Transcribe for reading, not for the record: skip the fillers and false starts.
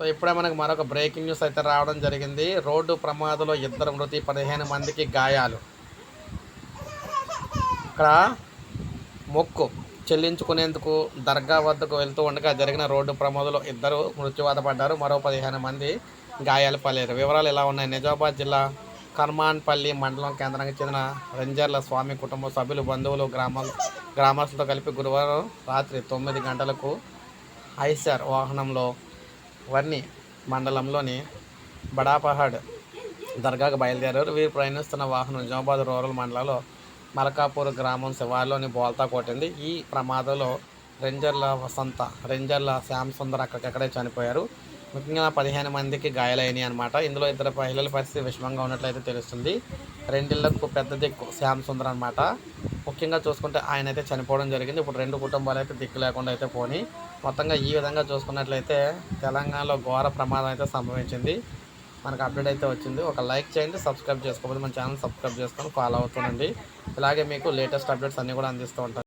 So ఇప్పుడే మనకు మరొక బ్రేకింగ్ న్యూస్ అయితే రావడం జరిగింది. రోడ్డు ప్రమాదంలో 2 మృతి, 15 మందికి గాయాలు. ఇక్కడ మొక్కు చెల్లించుకునేందుకు దర్గా వద్దకు వెళ్తూ ఉండగా జరిగిన రోడ్డు ప్రమాదంలో 2 మృత్యువాత పడ్డారు. మరో 15 మంది గాయాలు పాలయ్యారు. వివరాలు ఇలా ఉన్నాయి. నిజామాబాద్ జిల్లా కర్మాన్పల్లి మండలం కేంద్రానికి చెందిన రెంజర్ల స్వామి కుటుంబ సభ్యులు, బంధువులు, గ్రామస్తులతో కలిపి గురువారం రాత్రి 9 గంటలకు ఐసర్ వాహనంలో వర్ని మండలంలోని బడాపహాడ్ దర్గాకు బయలుదేరారు. వీరు ప్రయాణిస్తున్న వాహనం నిజామాబాద్ రూరల్ మండలంలో మలకాపూర్ గ్రామం శివార్లోని బోల్తా కొట్టింది. ఈ ప్రమాదంలో రెంజర్ల వసంత, రెంజర్ల శ్యామ్ సుందర్ అక్కడికక్కడే చనిపోయారు. ముఖ్యంగా 15 మందికి గాయాలైనాయి అనమాట. ఇందులో 2 మహిళల పరిస్థితి విషమంగా ఉన్నట్లయితే తెలుస్తుంది. రెండిళ్లకు పెద్ద దిక్కు శ్యామ్ సుందర్ అనమాట. ముఖ్యంగా చూసుకుంటే ఆయన అయితే చనిపోవడం జరిగింది. ఇప్పుడు 2 కుటుంబాలు అయితే దిక్కు లేకుండా అయితే పోని. మొత్తంగా ఈ విధంగా చూసుకున్నట్లయితే తెలంగాణలో ఘోర ప్రమాదం అయితే సంభవించింది. మనకు అప్డేట్ అయితే వచ్చింది. ఒక లైక్ చేయండి, సబ్స్క్రైబ్ చేసుకోకపోతే మన ఛానల్ సబ్స్క్రైబ్ చేసుకొని ఫాలో అవుతుండండి. ఇలాగే మీకు లేటెస్ట్ అప్డేట్స్ అన్నీ కూడా అందిస్తూ ఉంటాను.